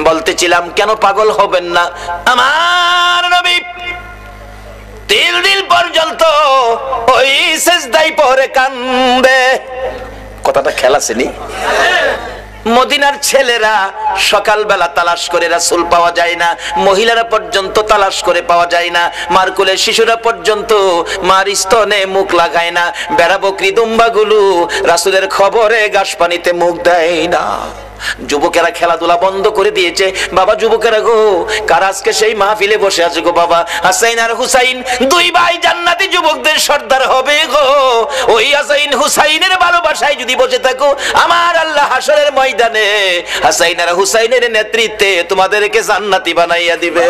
বলতেছিলাম কেন পাগল হবেন না, আমার নবী 3 দিন পর্যন্ত ওই সিজদায় পড়ে কান্দে। কথাটা খেয়াল আছে নি? মদিনার ছেলেরা সকালবেলা তালাশ করে রাসূল পাওয়া যায় না, মহিলারা পর্যন্ত তালাশ করে পাওয়া যায় না, মার কোলে শিশুরা পর্যন্ত মার স্তনে মুখ লাগায় না, বেড়া বকরি দুম্বাগুলো রাসূলের খবরে ঘাস পানিতে মুখ দেয় না। যুবকেরা খেলাধুলা বন্ধ করে দিয়েছে। বাবা যুবকেরা গো, কার আজকে সেই মাহফিলে বসে আছে গো বাবা? হাসাইন আর হুসাইন 2 ভাই জান্নাতি যুবকদের সর্দার হবে গো। ওই হাসাইন হুসাইনের ভালোবাসায় যদি বসে থাকো, আমার আল্লাহ হাসরের ময়দানে হাসাইন আর হুসাইনের নেতৃত্বে তোমাদেরকে জান্নাতি বানাইয়া দিবে।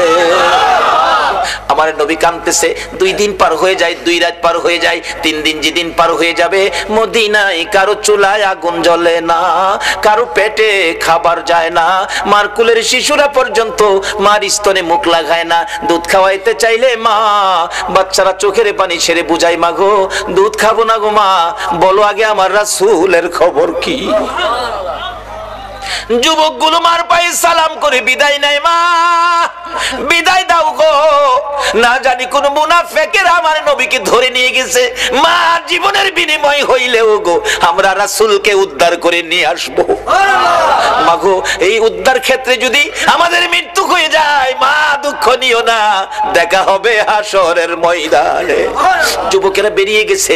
আমার নবী কাঁদতেছে। 2 দিন পার হয়ে যায়, 2 রাত পার হয়ে যায়, 3 দিন যেদিন পার হয়ে যাবে, মদিনায় কারো চুলায় আগুন জ্বলে না, কারো পেটে খাবার যায় না, মার কুলের শিশুরা পর্যন্ত মার স্তনে মুখ লাগায় না। দুধ খাওয়াইতে চাইলে মা বাচ্চারা চোখের পানি ছেড়ে বুঝাই, মা গো দুধ খাবো না গো মা, বলো আগে আমার রাসূলের খবর কি। যুবকগুলো মার পায়ে সালাম করে বিদায় নেয়, মা বিদায় দাও গো, না জানি কোন মুনাফিকের আমার নবীকে ধরে নিয়ে গেছে, মা জীবনের বিনিময় হইলেও গো আমরা রাসূলকে উদ্ধার করে নিয়ে আসবো। মা গো এই উদ্ধার ক্ষেত্রে যদি আমাদের মৃত্যু হয়ে যায়, মা দুঃখ নিও না, দেখা হবে হাসরের ময়দানে। যুবকেরা বেরিয়ে গেছে,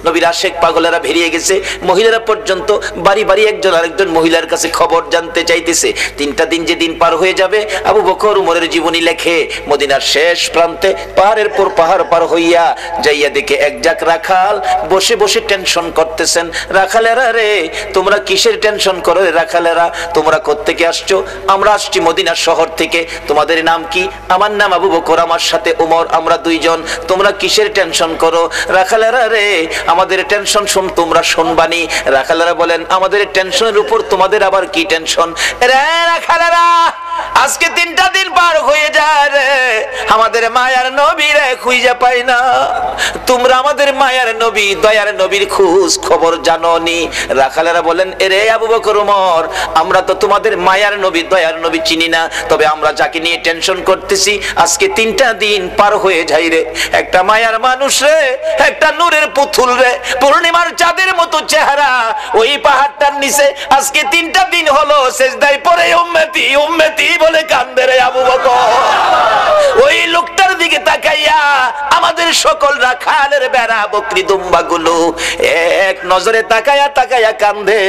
নবীর আশেক পাগলেরা বেরিয়ে গেছে, মহিলারা পর্যন্ত বাড়ি বাড়ি একজন আরেকজন মহিলার কাছে খবর জানতে চাইতেছে। 3টা দিন যে দিন পার হয়ে যাবে, আবু বকর উমরের জীবনী লেখে মদিনার শেষ প্রান্তে পাহাড়ের পর পাহাড় পার হইয়া যাইয়া দেখে এক জাক রাখাল বসে বসে টেনশন করতেছেন। রাখালেরা রে, তোমরা কিসের টেনশন করো রে রাখালেরা? তোমরা কোত্থেকে আসছো? আমরা আসছি মদিনার শহর থেকে। তোমাদের নাম কি? আমার নাম আবু বকর, আমার সাথে উমর, আমরা 2 জন। তোমরা কিসের টেনশন করো? রাখালেরা রে, আমাদের টেনশন শুন তোমরা শুনবানি। রাখালেরা বলেন, আমাদের টেনশনের উপর তোমাদের আবার কি টেনশন রে রাখালেরা? আজকে 3টা দিন পার হয়ে যায় রে, আমাদের মায়ার নবী রে খুঁজে পাই না। তোমরা আমাদের মায়ার নবী দয়ার নবীর খোঁজ খবর জানোনি? রাখালেরা বলেন, এরে আবু বকর উমর, আমরা তো তোমাদের মায়ার নবী দয়ার নবী চিনি না, তবে আমরা যাকে নিয়ে টেনশন করতেছি আজকে 3টা দিন পার হয়ে যায় রে, একটা মায়ার মানুষ রে, একটা নূরের পুতুল রে, পূর্ণিমার চাঁদের মতো চেহারা, ওই পাহাড়টার নিচে আজকে 3টা দিন হলো সিজদায় পড়ে উম্মতি উম্মতি বলে কান্দে রে আবু বকর। ওই লোকটার দিকে তাকাইয়া আমাদের সকল রাখালের বেড়া বকরি দুম্বাগুলো এক নজরে তাকাইয়া তাকাইয়া কান্দে,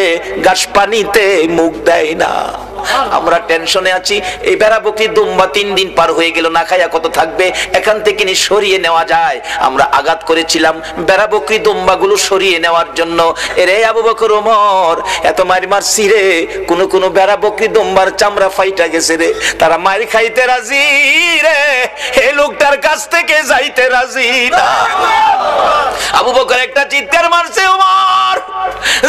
ঘাস পানিতে মুখ দেয় না। আমরা টেনশনে আছি, এই বেড়া বকরি দুম্বা 3 দিন পার হয়ে গেল, না খাইয়া কত থাকবে, এখান থেকে নি সরিয়ে নেওয়া যায়। আমরা আঘাত করেছিলাম বেড়া বকরি দুম্বাগুলো সরিয়ে নেওয়ার জন্য। এরে আবু বকর ওমর, এত মারি মারছি রে, কোন বেড়া বকরি দুম্বার চামড়া ফাইটা গেছে রে, তারা মার খাইতে রাজি রে, এই লোকটার কাছ থেকে যাইতে রাজি না। আবু বকর একটা চিৎকার মারছে, ওমর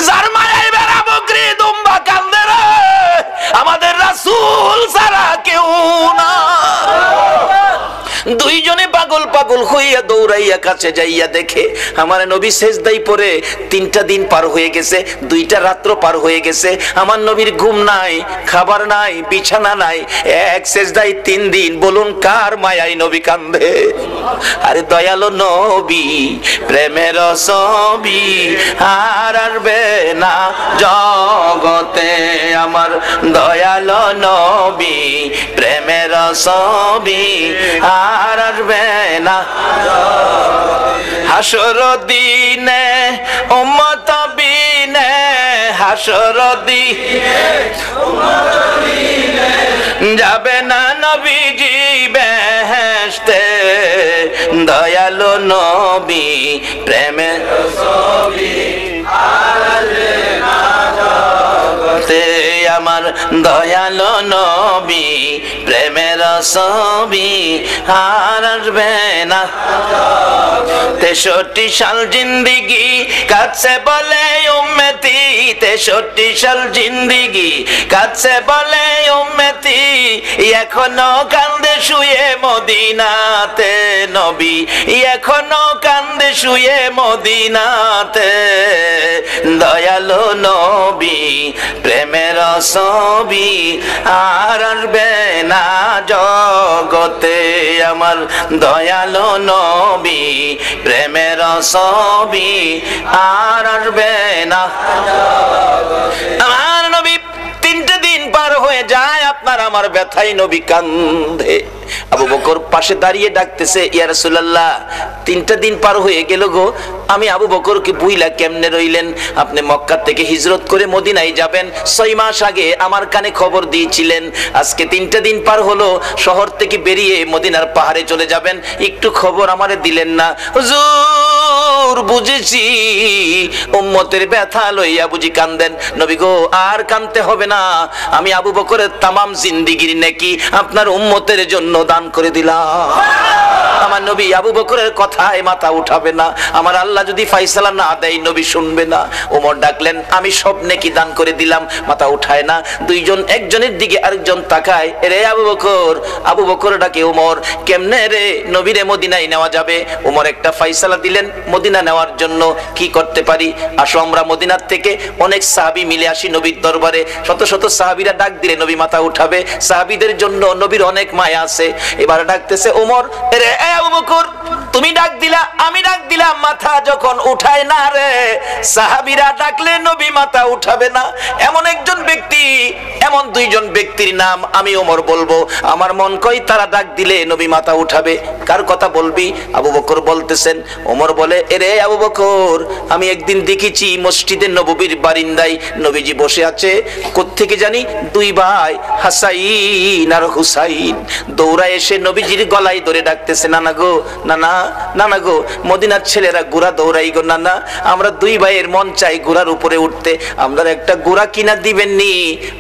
যার মায়ের বেড়া বকরি দুম্বা কান্দে রে, আমাদের রাসূল ছাড়া কেউ না। 2 জনে পাগল পাগল হইয়া দৌড়াইয়া কাছে যাইয়া দেখে আমার নবী সিজদায় পড়ে 3টা দিন পার হয়ে গেছে, 2টা রাত্র পার হয়ে গেছে, আমার নবীর ঘুম নাই, খাবার নাই, বিছানা নাই, এক সিজদায় 3 দিন। বলুন কার মায়ায় নবী কান্দে? আরে দয়ালো নবী প্রেমের ছবি আর আসবে না জগতে, আমার দয়ালো নবী প্রেমের ছবি আর আসবে না হাসর দিনে উম্মত বিনে, হাসর দিনে যাবে না নবীজি বেহেশতে, দয়ালু নবী প্রেমের ছবি আর আসবে না জগতে, আমার দয়ালু নবী প্রেমের ছবি আর আসবে না। 63 সাল জিন্দিগি কাছে বলে উম্মতি, 63 সাল জিন্দিগি কাছে বলে উম্মতি, এখনো কান্দে শুয়ে মদিনাতে নবী, এখনো কান্দে শুয়ে মদিনাতে, দয়ালু নবী প্রেমের ছবি আর আসবে না জগতে, আমার দয়ালো নবী প্রেমের ছবি আর আসবে না। আমার নবী 3টে দিন পার হয়ে যায়, আপনার আমার ব্যথায় নবী কান্দে। আবু বকর পাশে দাঁড়িয়ে ডাকতেছে, ইয়া রাসূলুল্লাহ 3টা দিন পার হয়ে গেল গো, আমি আবু বকরকে বুইলা কেমনে রইলেন? আপনি মক্কা থেকে হিজরত করে মদিনায় যাবেন 6 মাস আগে আমার কানে খবর দিয়েছিলেন, আজকে 3টা দিন পার হলো শহর থেকে বেরিয়ে মদিনার পাহাড়ে চলে যাবেন, একটু খবর আমারে দিলেন না। হুজুর বুঝেছি, উম্মতের ব্যথা লইয়া বুঝি কান্দেন। নবী গো আর কাঁদতে হবে না, আমি আবু বকরের তামাম জিন্দেগীর নেকি আপনার উম্মতের জন্য দান করে দিলাম। আমার নবী আবু বকরের কথায় মাথা উঠাবে না, আমার আল্লাহ যদি ফাইসালা না দেয় নবী শুনবে না। ওমর ডাকলেন, আমি সব নেকি দান করে দিলাম, মাথা উঠায় না। দুইজন একজনের দিকে আরেকজন তাকায়, রে আবু বকর। আবু বকর ডাকে ওমর, কেমনে রে নবীরে মদিনায় নেওয়া যাবে? ওমর একটা ফাইসালা দিলেন মদিনা নেওয়ার জন্য। কি করতে পারি? আসো আমরা মদিনার থেকে অনেক সাহাবী মিলে আসি নবীর দরবারে। শত শত সাহাবীরা ডাক দিলে নবী মাথা উঠাবে, সাহাবীদের জন্য নবীর অনেক মায়া আছে। এবার ডাকতেছে ওমর, রে আবু বকর তুমি ডাক দিলা, আমি ডাক দিলাম, মাথা যখন উঠায় না রে, সাহাবীরা ডাকলে নবী মাথা উঠাবে না। এমন একজন ব্যক্তি, এমন দুইজন ব্যক্তির নাম আমি ওমর বলবো, আমার মন কই তারা ডাক দিলে নবী মাথা উঠাবে। কার কথা বলবি? আবু বকর বলতেছেন। ওমর বলে, এরে আবু বকর, আমি একদিন দেখেছি মসজিদে নববীর বারিন্দায় নবীজি বসে আছে, কোত্থেকে জানি দুই ভাই হাসাইন আর হুসাইন দৌড়ায় এসে নবীজির গলায় ধরে ডাকতেছে, নানা গো, নানা, নানা গো, মদিনার ছেলেরা ঘোড়া দৌড়াই গো নানা, আমরা দুই ভাইয়ের মন চাই ঘোড়ার উপরে উঠতে, আমরা একটা ঘোড়া কিনা দিবেননি?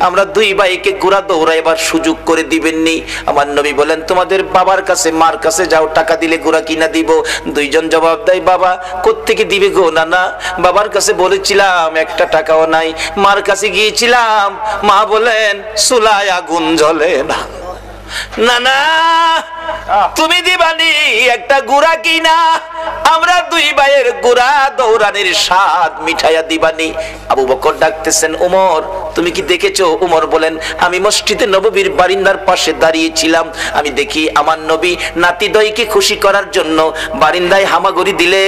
আমরা দুই ভাইকে ঘোড়া দৌড়াইবার সুযোগ করে দিবেননি? আমার নবী বলেন, তোমাদের বাবার কাছে মার কাছে যাও, টাকা দিলে ঘোড়া কিনা দিব। দুইজন জবাব দেয়, বাবা কোত্থেকে দিবে গো নানা? বাবার কাছে বলেছিলাম একটা টাকাও নাই, মার কাছে গিয়েছিলাম, মা বলেন চুলায় আগুন জ্বলে না। নানা তুমি দিবানি একটা গুড়া কিনা, আমরা দুই ভাইয়ের গুড়া দৌড়ানির স্বাদ মিঠাইয়া দিবানি। আবু বকর ডাকতেছেন, ওমর তুমি কি দেখেছো? ওমর বলেন, আমি মসজিদে নববীর বারিন্দার পাশে দাঁড়িয়েছিলাম, আমি দেখি আমার নবী নাতিদয়কে খুশি করার জন্য বারিন্দায় হামাগুড়ি দিলে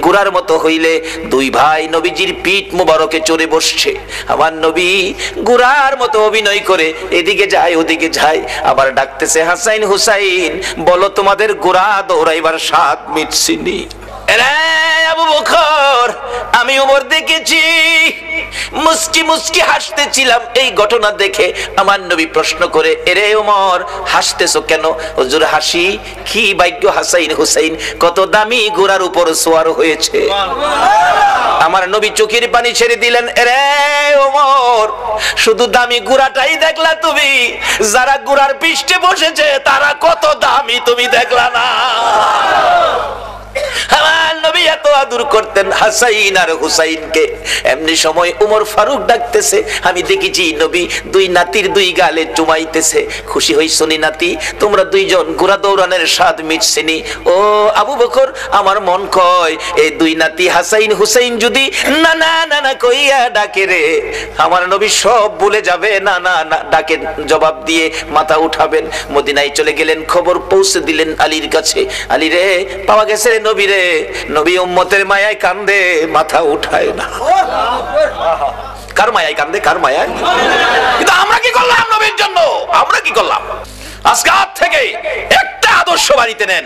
গুড়ার মতো হইলে দুই ভাই নবীজির পিঠ মুবারকে চড়ে বসছে। আমার নবী গুড়ার মতো অভিনয় করে এদিকে যায় ওদিকে যায়, আবার ডাকতেছে, হাসাইন হুসাইন বলো তোমাদের গোড়া দৌড়াইবার স্বাদ মিটছিনি? আবু বকর আমি ওমর দেখেছি, মুস্কি মুস্কি হাসতেছিলাম এই ঘটনা দেখে। আমার নবী প্রশ্ন করে, এরে ওমর হাসতেছো কেন? হুজুর হাসি কি ভাগ্য, হাসাইন হুসাইন কত দামি ঘোড়ার উপর সোয়ার হয়েছে। আমার নবী চোখের পানি ছেড়ে দিলেন, এরে ওমর শুধু দামি ঘোড়াটাই দেখলা তুমি, যারা ঘোড়ার পৃষ্ঠে বসেছে তারা কত দামি তুমি দেখলা না? আমার নবী এত আদর করতেন হাসাইন আর হুসাইনকে। এমনি সময় উমর ফারুক ডাকতেছে, আমি দেখেছি নবী দুই নাতির দুই গালে চুমাইতেছে, খুশি হইছো নি নাতি? তোমরা দুইজন ঘোড়া দৌড়ানোর স্বাদ মিটছেনি? ও আবু বকর আমার মন কয় এই দুই নাতি হাসাইন হুসাইন যদি নানা নানা কইয়া ডাকে রে, আমার নবী সব ভুলে যাবে, না না না ডাকে জবাব দিয়ে মাথা উঠাবেন। মদিনায় চলে গেলেন, খবর পৌঁছে দিলেন আলীর কাছে, আলী রে পাওয়া গেছে রে নবী রে। নবী উম্মতের মায়ায় কান্দে, মাথা উঠায় না। কার মায়ায় কান্দে? কার মায়ায়? কিন্তু আমরা কি করলাম নবীর জন্য? আমরা কি করলাম? আজকে থেকে একটা আদর্শ বাড়িতে নেন,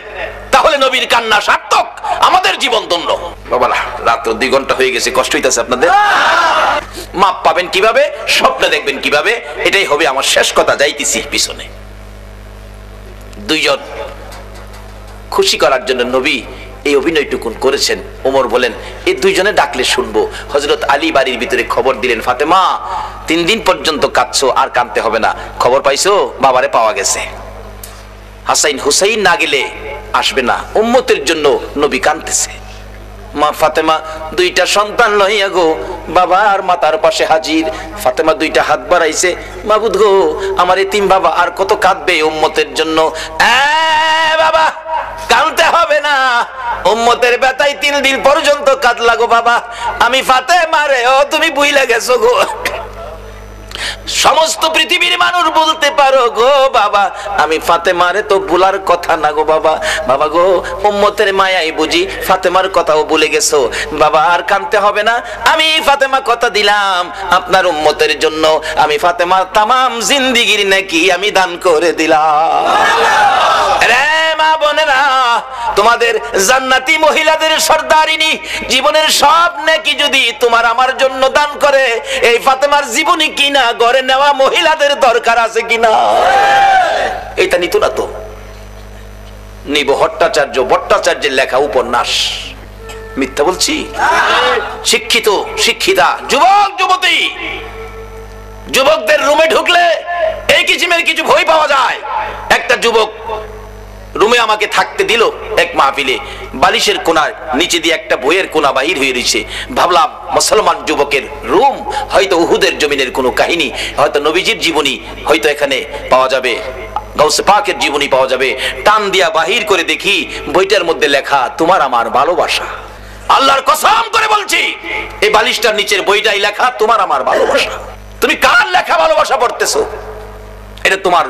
তাহলে নবীর কান্না সার্থক, আমাদের জীবন ধন্য। বাবা রাত 2 ঘন্টা হয়ে গেছে, কষ্ট হইতাছে আপনাদের? মাপ পাবেন কিভাবে, স্বপ্ন দেখবেন কিভাবে, এটাই হবে আমার শেষ কথা। যাইতেছি পিছনে। দুইজন খুশি করার জন্য নবী এই অভিনয়টুকুন করেছেন। ওমর বলেন, এই দুইজনে ডাকলে শুনবো। হযরত আলী বাড়ির ভিতরে খবর দিলেন, ফাতেমা 3 দিন পর্যন্ত কাঁদছো, আর কাঁদতে হবে না, খবর পাইছো বাবারে পাওয়া গেছে। হাসাইন হুসাইন না গেলে আসবে না, উম্মতের জন্য নবী কাঁদতেছে। মা ফাতেমা 2টা সন্তান লইয়া গো বাবার মাথার পাশে হাজির। ফাতেমা 2টা হাত বাড়াইছে, মাবুদ গো আমার এতিম বাবা আর কত কাঁদবে উম্মতের জন্য। বাবা কাঁদতে হবে না, উম্মতের ব্যথায় 3 দিন পর্যন্ত কাঁদলা গো বাবা। আমি ফাতেমা রে, ও তুমি বুইলা গেছো গো। সমস্ত পৃথিবীর মানুষ বলতে পারো গো বাবা আমি ফাতেমারে তো ভুলার কথা না গো বাবা, বাবা গো উম্মতের মায়াই বুঝি ফাতেমার কথাও ভুলে গেছো বাবা, আর কাঁদতে হবে না, আমি ফাতেমা কথা দিলাম আপনার উম্মতের জন্য আমি ফাতেমার তামাম জিন্দেগির নেকি আমি দান করে দিলাম। রে মা বোনেরা, তোমাদের জান্নাতি মহিলাদের সর্দারিনী জীবনের সব নেকি যদি তোমার আমার জন্য দান করে, এই ফাতেমার জীবনী কিনা ঘরে নেওয়া মহিলাদের দরকার আছে কিনা? এটা নিত না তো। নিব ভট্টাচার্যের লেখা উপন্যাস, মিথ্যা বলছি? শিক্ষিত শিক্ষিতা যুবক যুবতী, যুবকদের রুমে ঢুকলে এই কিসিমের কিছু ভয় পাওয়া যায়। একটা যুবক রুমে আমাকে থাকতে দিল এক মাহফিলে, বালিশের কোনার নিচে দিয়ে একটা বইয়ের কোনা বাহির হয়ে রয়েছে। ভাবলাম মুসলমান যুবকের রুম, হয়তো উহুদের জমিনের কোনো কাহিনী, হয়তো নবীজির জীবনী হয়তো এখানে পাওয়া যাবে, গাউসে পাকের জীবনী পাওয়া যাবে। টান দিয়া বাহির করে দেখি বইটার মধ্যে লেখা তোমার আমার ভালোবাসা। আল্লাহর কসম করে বলছি এই বালিশটার নিচের বইটাই লেখা তোমার আমার ভালোবাসা। তুমি কার লেখা ভালোবাসা পড়তেছো? এটা তোমার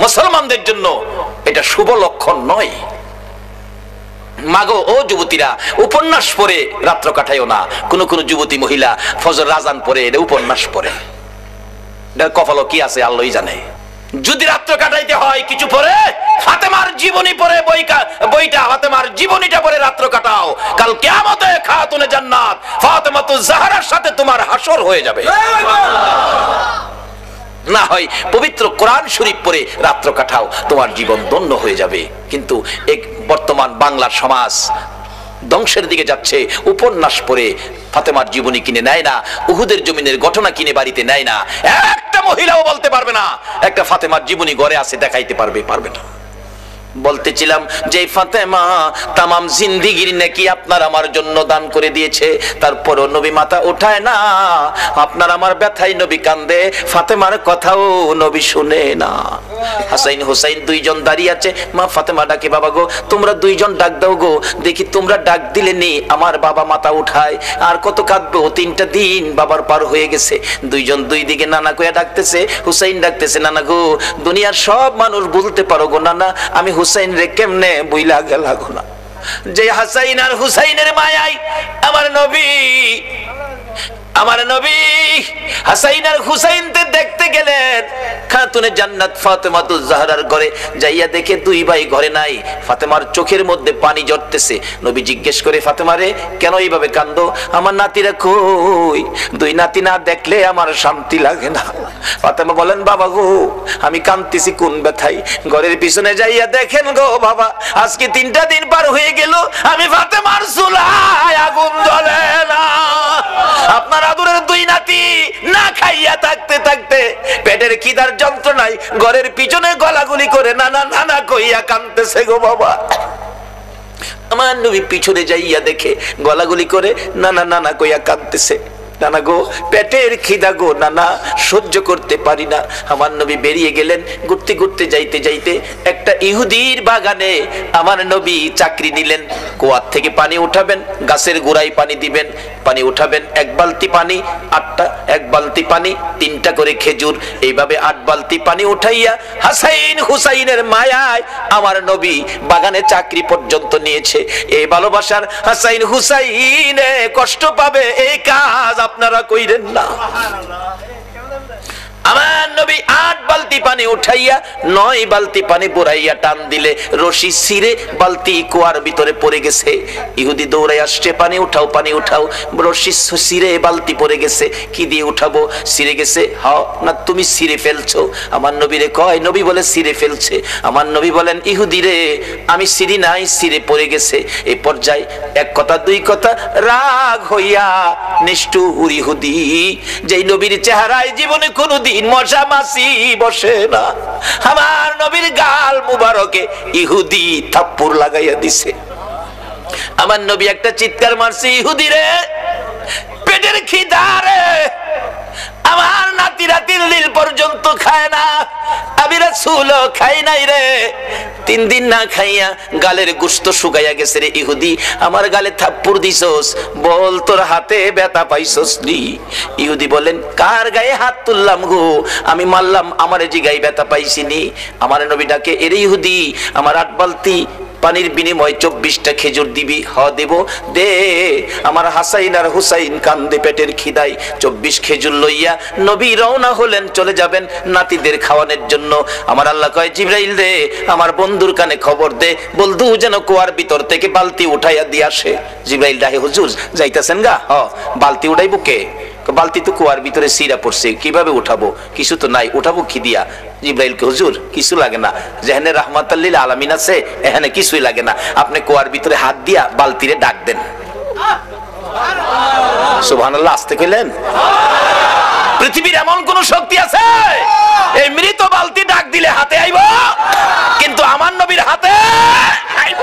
মুসলমানদের জন্য এটা শুভ লক্ষণ নয়। মাগো ও যুবতীরা, উপন্যাস পড়ে রাত্র কাটাইও না। কোন কোন যুবতী মহিলা ফজর আযান পড়ে এটা উপন্যাস পড়ে, এটা কপালে কি আছে আল্লাহই জানে। যদি রাত্র কাটাইতে হয় কিছু পড়ে ফাতেমার জীবনী পড়ে, বইটা ফাতেমার জীবনীটা পড়ে রাত্র কাটাও। কাল কিয়ামতে খাতুনে জান্নাত ফাতেমাতুজ জাহরার সাথে তোমার হাসর হয়ে যাবে। না হয় পবিত্র কোরআন শরীফ পড়ে রাত্র কাটাও, তোমার জীবন ধন্য হয়ে যাবে। কিন্তু এক বর্তমান বাংলার সমাজ ধ্বংসের দিকে যাচ্ছে। উপন্যাস পড়ে ফাতেমার জীবনী কিনে নেয় না, উহুদের জমিনের ঘটনা কিনে বাড়িতে নেয় না। একটা মহিলাও বলতে পারবে না একটা ফাতেমার জীবনী ঘরে আছে দেখাইতে পারবে না। বলতেছিলাম যে ফাতেমা তামাম জিন্দেগির নেকি আপনার আমার জন্য দান করে দিয়েছে, তারপরও নবী মাথা উঠায় না। আপনার আমার ব্যথায় নবী কান্দে, ফাতেমার কথাও নবী শুনে না। হাসাইন হোসাইন দুইজন দাঁড়িয়ে আছে, মা ফাতেমা ডাকে, বাবা গো তোমরা দুইজন ডাক দাও গো, দেখি তোমরা ডাক দিলে নি আমার বাবা মাথা উঠায়। আর কত কাঁদবো, 3টা দিন বাবার পার হয়ে গেছে। দুইজন দুই দিকে নানা কইয়া ডাকতেছে, হুসাইন ডাকতেছে, নানা গো দুনিয়ার সব মানুষ বলতে পারো গো নানা, আমি হুসাইন রে কেমনে বইলা গেলা গো না। যে হাসাইন আর হুসাইনের মায়ায় আমার নবী হাসাইন আর হুসাইনকে দেখতে গেলেন খাতুনে জান্নাত ফাতেমাতুজ জাহরার ঘরে। যাইয়া দেখে দুই ভাই ঘরে নাই, ফাতেমার চোখের মধ্যে পানি ঝরতেছে। নবী জিজ্ঞেস করে, ফাতেমারে কেন এইভাবে কান্দো? আমার নাতিরা কই? দুই নাতি না দেখলে আমার শান্তি লাগে না। ফাতেমা বলেন, বাবা গো আমি কাঁদতেছি কোন ব্যথায়। ঘরের পিছনে যাইয়া দেখেন গো বাবা, আজকে 3টা দিন পার হয়ে গেল আমি ফাতেমার চুলায় আগুন জ্বলে না। আপনার আদরের দুই নাতি না খাইয়া থাকতে থাকতে পেটের খিদার যন্ত্রণায় ঘরের পিছনে গলাগুলি করে নানা নানা কইয়া কাঁদতেছে গো বাবা। আমার নবী পিছনে যাইয়া দেখে গলাগুলি করে নানা নানা কইয়া কাঁদতেছে। নানা গো পেটের খিদা গো নানা, সহ্য করতে পারি না। আমার নবী বেরিয়ে গেলেন। ঘুরতে ঘুরতে যাইতে যাইতে একটা ইহুদির বাগানে আমার নবী চাকরি নিলেন। কুয়ার থেকে পানি উঠাবেন, গাছের গোড়ায় পানি দিবেন, পানি উঠাবেন 1 বালতি পানি, 8টা 1 বালতি পানি, 3টা করে খেজুর, এইভাবে 8 বালতি পানি উঠাইয়া হাসাইন হুসাইনের মায়ায় আমার নবী বাগানে চাকরি পর্যন্ত নিয়েছে। এই ভালোবাসার হাসাইন হুসাইনে কষ্ট পাবে, এই কাজ আপনারা কইরেন না। আমার নবী 8 বালতি পানি উঠাইয়া 9 বালতি পানি বুড়াইয়া টান দিলে রশি ছিঁড়ে বালতি কুয়ার ভিতরে পড়ে গেছে। ইহুদি দৌড়াই আসছে, পানি উঠাও পানি উঠাও। রশি ছিঁড়ে বালতি পড়ে গেছে, কি দিয়ে উঠাবো? ছিঁড়ে গেছে। হাও না তুমি ছিঁড়ে ফেলছো? আমার নবীরে কয়, নবী বলে ছিঁড়ে ফেলছে। আমার নবী বলেন, ইহুদি রে আমি ছিঁড়ি নাই, ছিঁড়ে পড়ে গেছে। এই পর্যায়ে 1 কথা 2 কথা রাগ হইয়া নিষ্ঠুর ইহুদি, যেই নবীর চেহারায় জীবনে কোনোদিন মশা মাছি বসে না, আমার নবীর গাল মুবারকে ইহুদি থাপ্পড় লাগাইয়া দিছে। আমার নবী একটা চিৎকার মারছে, ইহুদি রে পেটের খিদা রে, আমার নাতি রাতির লীল পর্যন্ত খায় না, আমি রাসূল খাই নাই রে, 3 দিন না খাইয়া গালের গোশত শুকাইয়া গেছে রে ইহুদি, আমার গালে থাপ্পড় দিছস, বল তোর হাতে ব্যথা পাইছস নি? ইহুদি বলেন, কার গায়ে হাত তুললাম গো, আমি মারলাম, আমার জিগায় ব্যথা পাইছি নি? আমার নবী ডাকে, এরে ইহুদি, আমার 8 বালতি পানির বিনিময়ে 24টা খেজুর দিবি? হ দেব, দে। আমার হাসাইন আর হুসাইন কান্দে পেটের খিদায় 24 খেজুর লইয়া নবী রওনা হলেন, চলে যাবেন নাতিদের খাওয়ানোর জন্য। আমার আল্লাহ কয়, জিবরাইল রে, আমার বন্ধুর কানে খবর দে, বলদু যেন কুয়ার ভিতর থেকে বালতি উঠাইয়া দিয়ে আসে। জিবরাইল ডাকে, হুজুর যাইতাছেন গা? হ। বালতি উঠাইবো কে? বালতি তো কুয়ার ভিতরে সিরা পড়ছে, কিভাবে উঠাবো? কিছু তো নাই, উঠাবো কি দিয়া? জিবরাইলকে, হুজুর কিছু লাগে না, যেখানে রাহমাতাল লিল আলামিন আছে এখানে কিছুই লাগে না, আপনি কুয়ার ভিতরে হাত দিয়া বালতিরে ডাক দেন। সুবহানাল্লাহ, আসতে কইলেন? পৃথিবীর এমন কোন শক্তি আছে এই মৃত বালতি ডাক দিলে হাতে আইব? কিন্তু আমার নবীর হাতে আইব।